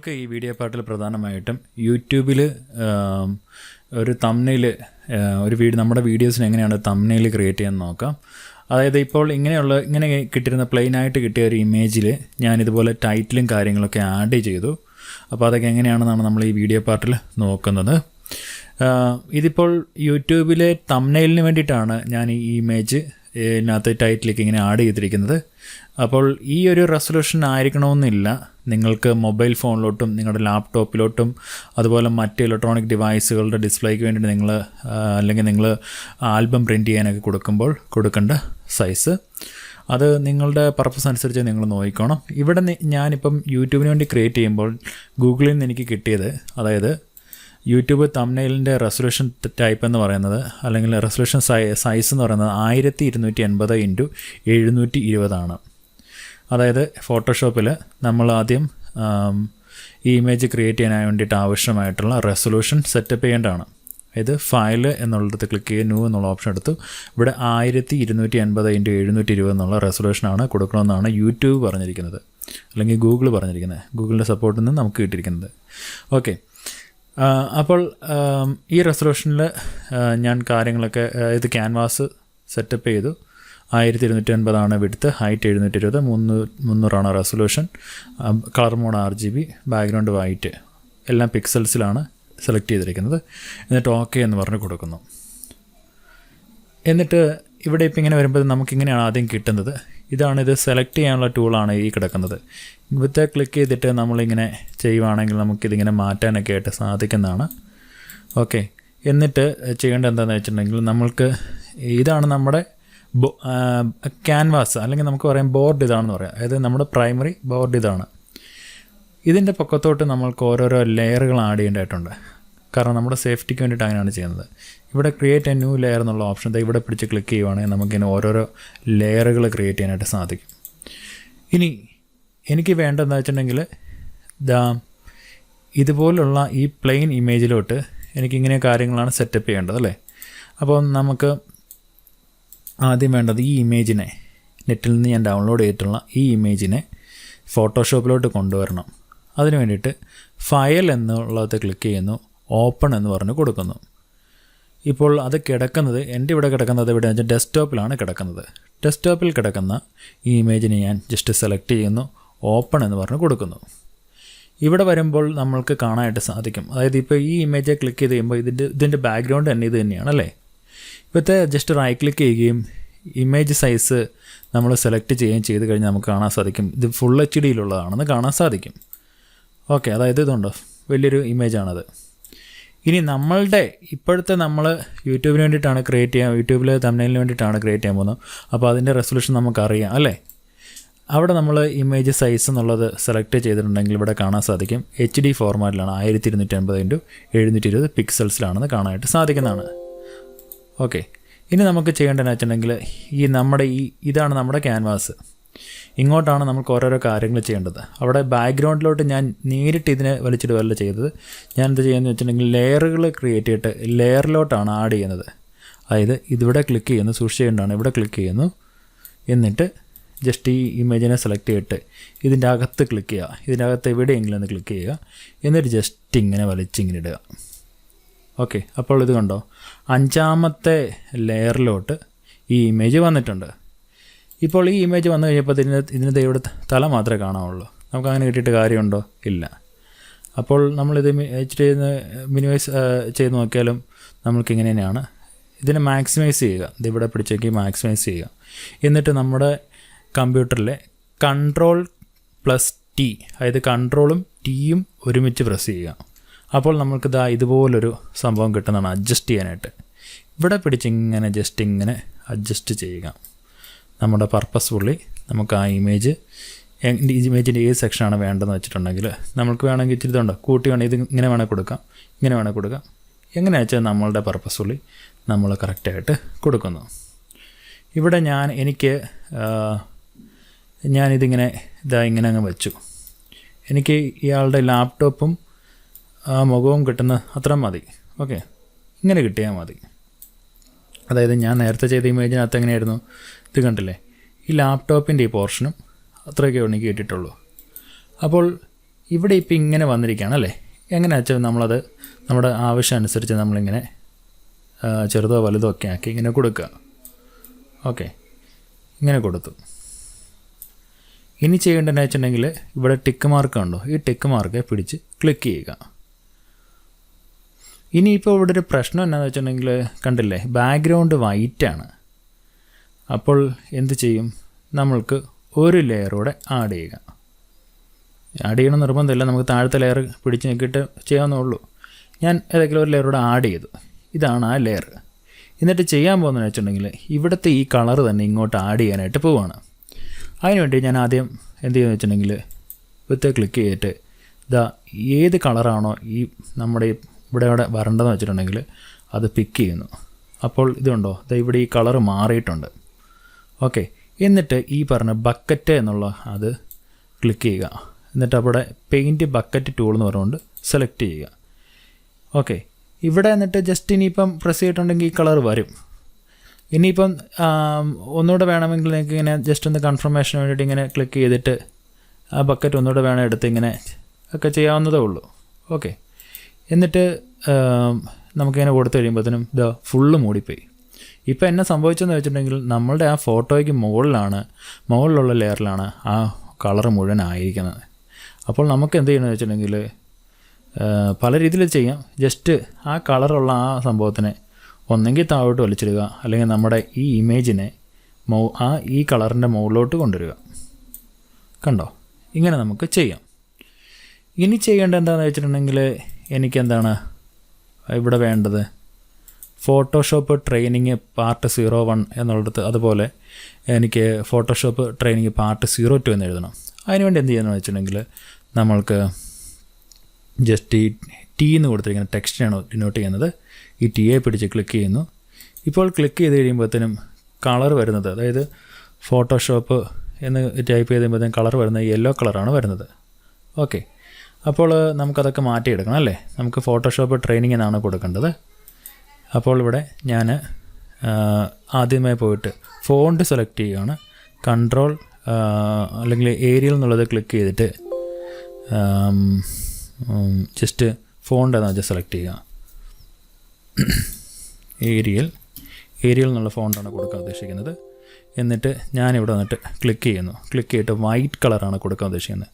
നമുക്ക് ഈ വീഡിയോ പാർട്ടിൽ പ്രധാനമായിട്ടും യൂട്യൂബിൽ ഒരു തംബ്നെയിൽ നമ്മുടെ വീഡിയോസിന് എങ്ങനെയാണ് തംബ്നെയിൽ ക്രിയേറ്റ് ചെയ്യാൻ നോക്കാം. അതായത് ഇപ്പോൾ ഇങ്ങനെ കിട്ടിയിരുന്ന പ്ലെയിനായിട്ട് കിട്ടിയ ഒരു ഇമേജിൽ ഞാനിതുപോലെ ടൈറ്റിലും കാര്യങ്ങളൊക്കെ ആഡ് ചെയ്തു. അപ്പോൾ അതൊക്കെ എങ്ങനെയാണെന്നാണ് നമ്മൾ ഈ വീഡിയോ പാർട്ടിൽ നോക്കുന്നത്. ഇതിപ്പോൾ യൂട്യൂബിലെ തംബ്നെയിലിന് വേണ്ടിയിട്ടാണ് ഞാൻ ഈ ഇമേജ് ഇതിനകത്ത് ടൈറ്റിലേക്ക് ഇങ്ങനെ ആഡ് ചെയ്തിരിക്കുന്നത്. അപ്പോൾ ഈ ഒരു റെസൊല്യൂഷൻ ആയിരിക്കണമെന്നില്ല. നിങ്ങൾക്ക് മൊബൈൽ ഫോണിലോട്ടും നിങ്ങളുടെ ലാപ്ടോപ്പിലോട്ടും അതുപോലെ മറ്റ് ഇലക്ട്രോണിക് ഡിവൈസുകളുടെ ഡിസ്പ്ലേക്ക് വേണ്ടിയിട്ട് നിങ്ങൾ ആൽബം പ്രിൻറ്റ് ചെയ്യാനൊക്കെ കൊടുക്കേണ്ട സൈസ് അത് നിങ്ങളുടെ പർപ്പസ് അനുസരിച്ച് നിങ്ങൾ നോക്കിക്കോണം. ഇവിടെ ഞാനിപ്പം യൂട്യൂബിന് വേണ്ടി ക്രിയേറ്റ് ചെയ്യുമ്പോൾ ഗൂഗിളിൽ നിന്ന് എനിക്ക് കിട്ടിയത്, അതായത് യൂട്യൂബ് തംബ്നെയിലിൻ്റെ റെസൊല്യൂഷൻ ടൈപ്പ് എന്ന് പറയുന്നത്, അല്ലെങ്കിൽ റെസൊല്യൂഷൻ സൈസ് എന്ന് പറയുന്നത് 1280x720 അതായത് ഫോട്ടോഷോപ്പിൽ നമ്മൾ ആദ്യം ഈ ഇമേജ് ക്രിയേറ്റ് ചെയ്യാൻ വേണ്ടിയിട്ട് ആവശ്യമായിട്ടുള്ള റെസൊല്യൂഷൻ സെറ്റപ്പ് ചെയ്യേണ്ടതാണ്. ഇത് ഫയൽ എന്നുള്ളിടത്ത് ക്ലിക്ക് ചെയ്യുക, ന്യൂ എന്നുള്ള ഓപ്ഷൻ എടുത്തു. ഇവിടെ 1280x720 എന്നുള്ള റെസൊല്യൂഷനാണ് കൊടുക്കണമെന്നാണ് യൂട്യൂബ് പറഞ്ഞിരിക്കുന്നത്, അല്ലെങ്കിൽ ഗൂഗിൾ പറഞ്ഞിരിക്കുന്നത്. ഗൂഗിളിൻ്റെ സപ്പോർട്ടിൽ നിന്ന് നമുക്ക് കിട്ടിയിരിക്കുന്നത്. ഓക്കെ, അപ്പോൾ ഈ റെസൊല്യൂഷനിൽ ഞാൻ കാര്യങ്ങളൊക്കെ ഇത് ക്യാൻവാസ് സെറ്റപ്പ് ചെയ്തു. 1280 width, height 720, 300 resolution, colour mode RGB, background white, എല്ലാം പിക്സൽസിലാണ് സെലക്ട് ചെയ്തിരിക്കുന്നത്. എന്നിട്ട് ഓക്കെ എന്ന് പറഞ്ഞ് കൊടുക്കുന്നു. എന്നിട്ട് ഇവിടെ ഇപ്പം ഇങ്ങനെ വരുമ്പോൾ നമുക്കിങ്ങനെയാണ് ആദ്യം കിട്ടുന്നത്. ഇത് സെലക്ട് ചെയ്യാനുള്ള ടൂളാണ് ഈ കിടക്കുന്നത്. ഇവിടുത്തെ ക്ലിക്ക് ചെയ്തിട്ട് നമ്മളിങ്ങനെ ചെയ്യുവാണെങ്കിൽ നമുക്കിതിങ്ങനെ മാറ്റാനൊക്കെ ആയിട്ട് സാധിക്കുന്നതാണ്. ഓക്കെ, എന്നിട്ട് ചെയ്യേണ്ടത് എന്താണെന്ന് വെച്ചിട്ടുണ്ടെങ്കിൽ ഇതാണ് നമ്മുടെ ക്യാൻവാസ്, അല്ലെങ്കിൽ നമുക്ക് പറയാം ബോർഡ് ഇതാണെന്ന് പറയാം. അതായത് നമ്മുടെ പ്രൈമറി ബോർഡ് ഇതാണ്. ഇതിൻ്റെ പക്കത്തോട്ട് നമ്മൾക്ക് ഓരോരോ ലെയറുകൾ ആഡ് ചെയ്യേണ്ടതായിട്ടുണ്ട്. കാരണം നമ്മുടെ സേഫ്റ്റിക്ക് വേണ്ടിയിട്ട് അങ്ങനെയാണ് ചെയ്യുന്നത്. ഇവിടെ ക്രിയേറ്റ് എ ന്യൂ ലെയർ എന്നുള്ള ഓപ്ഷൻ ഇവിടെ പിടിച്ച് ക്ലിക്ക് ചെയ്യുവാണെങ്കിൽ നമുക്കിങ്ങനെ ഓരോരോ ലെയറുകൾ ക്രിയേറ്റ് ചെയ്യാനായിട്ട് സാധിക്കും. ഇനി എനിക്ക് വേണ്ടതെന്ന് വെച്ചിട്ടുണ്ടെങ്കിൽ ഇതുപോലുള്ള ഈ പ്ലെയിൻ ഇമേജിലോട്ട് എനിക്കിങ്ങനെ കാര്യങ്ങളാണ് സെറ്റപ്പ് ചെയ്യേണ്ടത്, അല്ലേ? അപ്പോൾ നമുക്ക് ആദ്യം വേണ്ടത് ഈ ഇമേജിനെ, നെറ്റിൽ നിന്ന് ഞാൻ ഡൗൺലോഡ് ചെയ്തിട്ടുള്ള ഈ ഇമേജിനെ ഫോട്ടോഷോപ്പിലോട്ട് കൊണ്ടുവരണം. അതിന് വേണ്ടിയിട്ട് ഫയൽ എന്നുള്ളത് ക്ലിക്ക് ചെയ്യുന്നു, ഓപ്പൺ എന്ന് പറഞ്ഞ് കൊടുക്കുന്നു. ഇപ്പോൾ അത് കിടക്കുന്നത് ഇവിടെ വെച്ചാൽ ഡെസ്ക്ടോപ്പിലാണ് കിടക്കുന്നത്. ഡെസ്ക്ടോപ്പിൽ കിടക്കുന്ന ഈ ഇമേജിനെ ഞാൻ ജസ്റ്റ് സെലക്ട് ചെയ്യുന്നു, ഓപ്പൺ എന്ന് പറഞ്ഞ് കൊടുക്കുന്നു. ഇവിടെ വരുമ്പോൾ നമ്മൾക്ക് കാണാനായിട്ട് സാധിക്കും. അതായത് ഇപ്പോൾ ഈ ഇമേജ് ക്ലിക്ക് ചെയ്ത് കഴിയുമ്പോൾ ഇതിൻ്റെ ബാക്ക്ഗ്രൗണ്ട് തന്നെ ഇത് തന്നെയാണ്, അല്ലേ? ഇപ്പോഴത്തെ ജസ്റ്റ് റൈറ്റ് ക്ലിക്ക് ചെയ്യുകയും ഇമേജ് സൈസ് നമ്മൾ സെലക്ട് ചെയ്യുകയും ചെയ്ത് കഴിഞ്ഞാൽ നമുക്ക് കാണാൻ സാധിക്കും ഇത് ഫുൾ HDയിലുള്ളതാണെന്ന് കാണാൻ സാധിക്കും. ഓക്കെ, അതായത് ഇതുണ്ടോ, വലിയൊരു ഇമേജാണത്. ഇനി ഇപ്പോഴത്തെ നമ്മൾ യൂട്യൂബിന് വേണ്ടിയിട്ടാണ് യൂട്യൂബിലെ തംബ്നെയിലിന് വേണ്ടിയിട്ടാണ് ക്രിയേറ്റ് ചെയ്യാൻ പോകുന്നത്. അപ്പോൾ അതിൻ്റെ റെസൊല്യൂഷൻ നമുക്കറിയാം, അല്ലേ? അവിടെ നമ്മൾ ഇമേജ് സൈസ് എന്നുള്ളത് സെലക്ട് ചെയ്തിട്ടുണ്ടെങ്കിൽ ഇവിടെ കാണാൻ സാധിക്കും HD ഫോർമാറ്റിലാണ്, 1280x720 പിക്സൽസിലാണെന്ന് കാണാനായിട്ട് സാധിക്കുന്നതാണ്. ഓക്കെ, ഇനി നമുക്ക് ചെയ്യേണ്ടതെന്ന് വെച്ചിട്ടുണ്ടെങ്കിൽ ഇതാണ് നമ്മുടെ ക്യാൻവാസ്. ഇങ്ങോട്ടാണ് നമുക്ക് ഓരോരോ കാര്യങ്ങൾ ചെയ്യേണ്ടത്. അവിടെ ബാക്ക്ഗ്രൗണ്ടിലോട്ട് ഞാൻ നേരിട്ട് ഇതിനെ വലിച്ചിടുകയല്ല ചെയ്തത്. ഞാൻ എന്ത് ചെയ്യുന്നത് വെച്ചിട്ടുണ്ടെങ്കിൽ ലെയറുകൾ ക്രിയേറ്റ് ചെയ്തിട്ട് ലെയറിലോട്ടാണ് ആഡ് ചെയ്യുന്നത്. അതായത് ഇതിവിടെ ക്ലിക്ക് ചെയ്യുന്നു, സൂക്ഷിച്ച് ചെയ്യേണ്ടതാണ്. ഇവിടെ ക്ലിക്ക് ചെയ്യുന്നു, എന്നിട്ട് ജസ്റ്റ് ഈ ഇമേജിനെ സെലക്ട് ചെയ്തിട്ട് ഇതിൻ്റെ അകത്ത് ക്ലിക്ക് ചെയ്യുക. ഇതിൻ്റെ അകത്ത് എവിടെയെങ്കിലും ഒന്ന് ക്ലിക്ക് ചെയ്യുക, എന്നിട്ട് ജസ്റ്റ് ഇങ്ങനെ വലിച്ചിങ്ങനെ ഇടുക. ഓക്കെ, അപ്പോൾ ഇത് കണ്ടോ, 5ാമത്തെ ലെയറിലോട്ട് ഈ ഇമേജ് വന്നിട്ടുണ്ട്. ഇപ്പോൾ ഈ ഇമേജ് വന്നു കഴിഞ്ഞപ്പോൾ ഇതിൻ്റെ ഇവിടെ തല മാത്രമേ കാണാവുള്ളൂ. നമുക്കങ്ങനെ കിട്ടിയിട്ട് കാര്യമുണ്ടോ? ഇല്ല. അപ്പോൾ നമ്മളിത് മിനിമൈസ് ചെയ്ത് നോക്കിയാലും നമ്മൾക്കിങ്ങനെ തന്നെയാണ്. ഇതിനെ മാക്സിമൈസ് ചെയ്യുക. ഇതിവിടെ പിടിച്ചേക്ക് മാക്സിമൈസ് ചെയ്യുക. എന്നിട്ട് നമ്മുടെ കമ്പ്യൂട്ടറിലെ Ctrl+T, അതായത് കൺട്രോളും Tയും ഒരുമിച്ച് പ്രസ് ചെയ്യുക. അപ്പോൾ നമുക്ക് ഇതുപോലൊരു സംഭവം കിട്ടുന്നതാണ് അഡ്ജസ്റ്റ് ചെയ്യാനായിട്ട്. ഇവിടെ പിടിച്ചിങ്ങനെ ജസ്റ്റ് ഇങ്ങനെ അഡ്ജസ്റ്റ് ചെയ്യുക. നമ്മുടെ പർപ്പസ്ഫുള്ളി നമുക്ക് ആ ഇമേജിൻ്റെ ഏത് സെക്ഷനാണ് വേണ്ടതെന്ന് വെച്ചിട്ടുണ്ടെങ്കിൽ നമുക്ക് വേണമെങ്കിൽ ഇച്ചിരി ഇതുണ്ടോ കൂട്ടി വേണമെങ്കിൽ ഇത് ഇങ്ങനെ വേണേൽ കൊടുക്കാം, ഇങ്ങനെ വേണേൽ കൊടുക്കാം. എങ്ങനെയാ വെച്ചാൽ നമ്മളുടെ പർപ്പസ്ഫുള്ളി നമ്മൾ കറക്റ്റായിട്ട് കൊടുക്കുന്നു. ഇവിടെ ഞാനിതിങ്ങനെ ഇങ്ങനെ അങ്ങ് വെച്ചു. എനിക്ക് ഇയാളുടെ ലാപ്ടോപ്പും മുഖവും കിട്ടുന്ന അത്ര മതി. ഓക്കെ, ഇങ്ങനെ കിട്ടിയാൽ മതി. അതായത് ഞാൻ നേരത്തെ ചെയ്ത ഇമേജിനകത്ത് എങ്ങനെയായിരുന്നു, ഇത് കണ്ടില്ലേ, ഈ ലാപ്ടോപ്പിൻ്റെ ഈ പോർഷനും അത്രയൊക്കെ എനിക്ക് കിട്ടിയിട്ടുള്ളൂ. അപ്പോൾ ഇവിടെ ഇപ്പോൾ ഇങ്ങനെ വന്നിരിക്കുകയാണ് അല്ലേ. എങ്ങനെയാ വെച്ചാൽ നമ്മളത് നമ്മുടെ ആവശ്യം അനുസരിച്ച് നമ്മളിങ്ങനെ ചെറുതോ വലുതോ ഒക്കെ ആക്കി ഇങ്ങനെ കൊടുക്കുക. ഓക്കെ, ഇങ്ങനെ കൊടുത്തു. ഇനി ചെയ്യേണ്ടതെന്ന് വെച്ചിട്ടുണ്ടെങ്കിൽ ഇവിടെ ടിക്ക് മാർക്ക് ഉണ്ടോ, ഈ ടിക്ക് മാർക്ക് പിടിച്ച് ക്ലിക്ക് ചെയ്യുക. ഇനിയിപ്പോൾ ഇവിടെ ഒരു പ്രശ്നം എന്താണെന്ന് വെച്ചിട്ടുണ്ടെങ്കിൽ കണ്ടില്ലേ, ബാക്ക്ഗ്രൗണ്ട് വൈറ്റാണ്. അപ്പോൾ എന്ത് ചെയ്യും, നമ്മൾക്ക് ഒരു ലെയറൂടെ ആഡ് ചെയ്യുക. ആഡ് ചെയ്യണം നിർബന്ധമില്ല, നമുക്ക് താഴത്തെ ലെയർ പിടിച്ച് നോക്കിയിട്ട് ചെയ്യാവുന്നുള്ളൂ. ഞാൻ ഏതെങ്കിലും ഒരു ലെയറൂടെ ആഡ് ചെയ്തു. ഇതാണ് ആ ലെയർ. എന്നിട്ട് ചെയ്യാൻ പോകുന്നതെന്ന് വെച്ചിട്ടുണ്ടെങ്കിൽ ഇവിടുത്തെ ഈ കളർ തന്നെ ഇങ്ങോട്ട് ആഡ് ചെയ്യാനായിട്ട് പോവുകയാണ്. അതിനുവേണ്ടി ഞാൻ ആദ്യം എന്ത് ചെയ്യുമെന്ന് വെച്ചിട്ടുണ്ടെങ്കിൽ വിത്ത് ക്ലിക്ക് ചെയ്തിട്ട് ഏത് കളറാണോ ഈ നമ്മുടെ ഇവിടെ വരേണ്ടതെന്ന് വെച്ചിട്ടുണ്ടെങ്കിൽ അത് പിക്ക് ചെയ്യുന്നു. അപ്പോൾ ഇതുണ്ടോ, ഇവിടെ ഈ കളർ മാറിയിട്ടുണ്ട്. ഓക്കെ, എന്നിട്ട് ഈ പറഞ്ഞ ബക്കറ്റ് എന്നുള്ള അത് ക്ലിക്ക് ചെയ്യുക. എന്നിട്ട് അവിടെ പെയിൻറ്റ് ബക്കറ്റ് ടൂൾ എന്ന് പറഞ്ഞുകൊണ്ട് സെലക്ട് ചെയ്യുക. ഓക്കെ, ഇവിടെ എന്നിട്ട് ജസ്റ്റ് ഇനിയിപ്പം പ്രസ് ചെയ്തിട്ടുണ്ടെങ്കിൽ ഈ കളർ വരും. ഇനിയിപ്പം ഒന്നുകൂടെ വേണമെങ്കിൽ നിങ്ങൾക്ക് ഇങ്ങനെ ജസ്റ്റ് ഒന്ന് കൺഫർമേഷന് വേണ്ടിയിട്ട് ഇങ്ങനെ ക്ലിക്ക് ചെയ്തിട്ട് ആ ബക്കറ്റ് ഒന്നുകൂടെ വേണം എടുത്ത് ഇങ്ങനെ ഒക്കെ ചെയ്യാവുന്നതേ ഉള്ളൂ. ഓക്കെ, എന്നിട്ട് നമുക്കിങ്ങനെ കൊടുത്തു കഴിയുമ്പോഴത്തേനും ഫുള്ള് മൂടിപ്പോയി. ഇപ്പോൾ എന്നെ സംഭവിച്ചതെന്ന് വെച്ചിട്ടുണ്ടെങ്കിൽ നമ്മളുടെ ആ ഫോട്ടോയ്ക്ക് മുകളിലുള്ള ലെയറിലാണ് ആ കളർ മുഴുവൻ ആയിരിക്കുന്നത്. അപ്പോൾ നമുക്ക് എന്ത് ചെയ്യണമെന്ന് വെച്ചിട്ടുണ്ടെങ്കിൽ പല രീതിയിൽ ചെയ്യാം. ജസ്റ്റ് ആ കളറുള്ള ആ സംഭവത്തിനെ ഒന്നെങ്കിൽ താഴോട്ട് വലിച്ചിടുക, അല്ലെങ്കിൽ നമ്മുടെ ഈ ഇമേജിനെ ഈ കളറിൻ്റെ മുകളിലോട്ട് കൊണ്ടുവരിക. കണ്ടോ, ഇങ്ങനെ നമുക്ക് ചെയ്യാം. ഇനി ചെയ്യേണ്ടത് എന്താണെന്ന് വെച്ചിട്ടുണ്ടെങ്കിൽ എനിക്കെന്താണ് ഇവിടെ വേണ്ടത്, ഫോട്ടോഷോപ്പ് ട്രെയിനിങ് പാർട്ട് 01 എന്നുള്ളത്, അതുപോലെ എനിക്ക് ഫോട്ടോഷോപ്പ് ട്രെയിനിങ് പാർട്ട് 02 എന്ന് എഴുതണം. അതിനുവേണ്ടി എന്ത് ചെയ്യുന്നതെന്ന് വെച്ചിട്ടുണ്ടെങ്കിൽ നമ്മൾക്ക് ജസ്റ്റ് ഈ ടി എന്ന് കൊടുത്തിരിക്കുന്ന ടെക്സ്റ്റിനാണ് ഡിനോട്ട് ചെയ്യുന്നത്. ഈ ടിയെ പിടിച്ച് ക്ലിക്ക് ചെയ്യുന്നു. ഇപ്പോൾ ക്ലിക്ക് ചെയ്ത് കഴിയുമ്പോഴത്തേനും കളർ വരുന്നത്, അതായത് ഫോട്ടോഷോപ്പ് എന്ന് ടൈപ്പ് ചെയ്ത് കഴിയുമ്പോഴത്തേനും കളർ വരുന്നത് യെല്ലോ കളറാണ് വരുന്നത്. ഓക്കെ, അപ്പോൾ നമുക്കതൊക്കെ മാറ്റിയെടുക്കണം അല്ലേ. നമുക്ക് ഫോട്ടോഷോപ്പ് ട്രെയിനിങ് എന്നാണ് കൊടുക്കേണ്ടത്. അപ്പോൾ ഇവിടെ ഞാൻ ആദ്യമായി പോയിട്ട് ഫോണ്ട് സെലക്ട് ചെയ്യുകയാണ്. കൺട്രോൾ അല്ലെങ്കിൽ ഏരിയൽ എന്നുള്ളത് ക്ലിക്ക് ചെയ്തിട്ട് ജസ്റ്റ് ഫോണ്ട് എന്നാ വെച്ചാൽ സെലക്ട് ചെയ്യുക. ഏരിയൽ എന്നുള്ള ഫോണ്ടാണ് കൊടുക്കാൻ ഉദ്ദേശിക്കുന്നത്. എന്നിട്ട് ഞാനിവിടെ വന്നിട്ട് ക്ലിക്ക് ചെയ്യുന്നു. ക്ലിക്ക് ചെയ്തിട്ട് വൈറ്റ് കളറാണ് കൊടുക്കാൻ ഉദ്ദേശിക്കുന്നത്.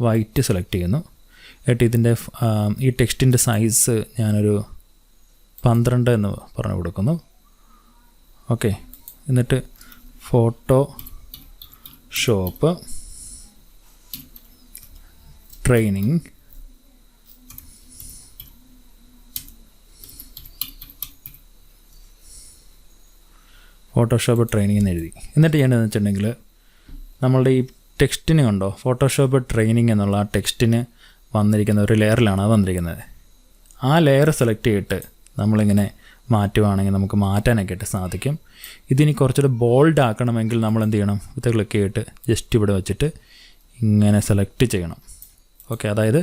വൈറ്റ് സെലക്ട് ചെയ്യുന്നു. എന്നിട്ട് ഇതിൻ്റെ ഈ ടെക്സ്റ്റിൻ്റെ സൈസ് ഞാനൊരു 12 എന്ന് പറഞ്ഞു കൊടുക്കുന്നു. ഓക്കെ, എന്നിട്ട് ഫോട്ടോഷോപ്പ് ട്രെയിനിങ് എന്ന് എഴുതി. എന്നിട്ട് ചെയ്യേണ്ടതെന്ന് വെച്ചിട്ടുണ്ടെങ്കിൽ നമ്മളുടെ ഈ ടെക്സ്റ്റിന് കണ്ടോ, ഫോട്ടോഷോപ്പ് ട്രെയിനിങ് എന്നുള്ള ആ ടെക്സ്റ്റിന് വന്നിരിക്കുന്ന ഒരു ലെയറിലാണ് അത് വന്നിരിക്കുന്നത്. ആ ലെയർ സെലക്ട് ചെയ്തിട്ട് നമ്മളിങ്ങനെ മാറ്റുവാണെങ്കിൽ നമുക്ക് മാറ്റാനൊക്കെ ആയിട്ട് സാധിക്കും. ഇതിനി കുറച്ചുകൂടെ ബോൾഡ് ആക്കണമെങ്കിൽ നമ്മൾ എന്ത് ചെയ്യണം, ഇത് ക്ലിക്ക് ചെയ്തിട്ട് ജസ്റ്റ് ഇവിടെ വെച്ചിട്ട് ഇങ്ങനെ സെലക്ട് ചെയ്യണം. ഓക്കെ, അതായത്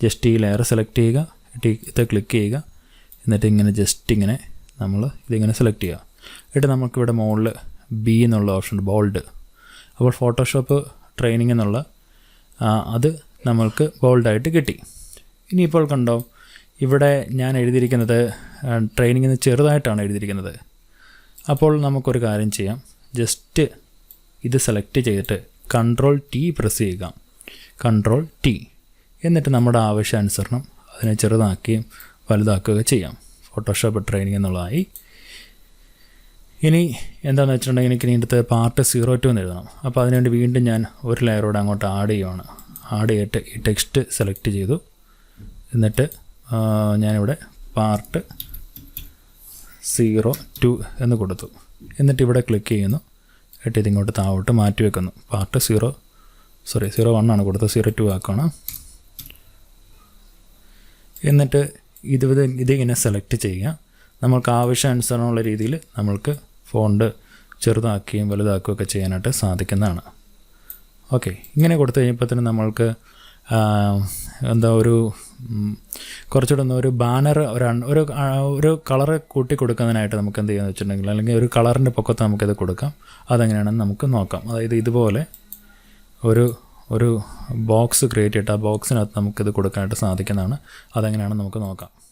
ജസ്റ്റ് ഈ ലെയർ സെലക്ട് ചെയ്യുക, ഇത് ക്ലിക്ക് ചെയ്യുക, എന്നിട്ട് ഇങ്ങനെ ജസ്റ്റ് ഇങ്ങനെ നമ്മൾ ഇതിങ്ങനെ സെലക്ട് ചെയ്യുക. എന്നിട്ട് നമുക്കിവിടെ മുകളിൽ ബി എന്നുള്ള ഓപ്ഷൻ ബോൾഡ്. അപ്പോൾ ഫോട്ടോഷോപ്പ് ട്രെയിനിങ് എന്നുള്ള അത് നമ്മൾക്ക് ബോൾഡായിട്ട് കിട്ടി. ഇനിയിപ്പോൾ കണ്ടോ, ഇവിടെ ഞാൻ എഴുതിയിരിക്കുന്നത് ട്രെയിനിങ്ങിന് ചെറുതായിട്ടാണ് എഴുതിയിരിക്കുന്നത്. അപ്പോൾ നമുക്കൊരു കാര്യം ചെയ്യാം, ജസ്റ്റ് ഇത് സെലക്ട് ചെയ്തിട്ട് കൺട്രോൾ ടി പ്രസ് ചെയ്യുക. കൺട്രോൾ ടി, എന്നിട്ട് നമ്മുടെ ആവശ്യാനുസരണം അതിനെ ചെറുതാക്കുകയും വലുതാക്കുകയും ചെയ്യാം. ഫോട്ടോഷോപ്പ് ട്രെയിനിങ് എന്നുള്ളതായി. ഇനി എന്താണെന്ന് വെച്ചിട്ടുണ്ടെങ്കിൽ എനിക്ക് ഇതിൻ്റെ പാർട്ട് 02 എന്ന് എഴുതണം. അപ്പോൾ അതിനുവേണ്ടി വീണ്ടും ഞാൻ ഒരു ലെയറോടെ അങ്ങോട്ട് ആഡ് ചെയ്യുവാണ്. ആഡ് ചെയ്തിട്ട് ഈ ടെക്സ്റ്റ് സെലക്ട് ചെയ്തു. എന്നിട്ട് ഞാനിവിടെ പാർട്ട് 02 എന്ന് കൊടുത്തു. എന്നിട്ട് ഇവിടെ ക്ലിക്ക് ചെയ്യുന്നു. എന്നിട്ട് ഇതിങ്ങോട്ട് താഴോട്ട് മാറ്റി വെക്കുന്നു. പാർട്ട് 01 ആണ് കൊടുത്തത്, 02 ആക്കുകയാണ്. എന്നിട്ട് ഇതിങ്ങനെ സെലക്ട് ചെയ്യുക. നമ്മൾക്ക് ആവശ്യാനുസരണമുള്ള രീതിയിൽ നമ്മൾക്ക് ഫോണ്ട് ചെറുതാക്കുകയും വലുതാക്കുകയും ഒക്കെ ചെയ്യാനായിട്ട് സാധിക്കുന്നതാണ്. ഓക്കെ, ഇങ്ങനെ കൊടുത്തു കഴിഞ്ഞപ്പോൾ തന്നെ നമ്മൾക്ക് കുറച്ചുകൂടെ ഒരു ബാനർ ഒരു കളറ് കൂട്ടി കൊടുക്കുന്നതിനായിട്ട് നമുക്ക് എന്ത് ചെയ്യാന്ന് വെച്ചിട്ടുണ്ടെങ്കിൽ, അല്ലെങ്കിൽ ഒരു കളറിൻ്റെ പൊക്കത്ത് നമുക്കിത് കൊടുക്കാം. അതെങ്ങനെയാണെന്ന് നമുക്ക് നോക്കാം. അതായത് ഇതുപോലെ ഒരു ബോക്സ് ക്രിയേറ്റ് ചെയ്തിട്ട് ആ ബോക്സിനകത്ത് നമുക്കിത് കൊടുക്കാനായിട്ട് സാധിക്കുന്നതാണ്. അതെങ്ങനെയാണെന്ന് നമുക്ക് നോക്കാം.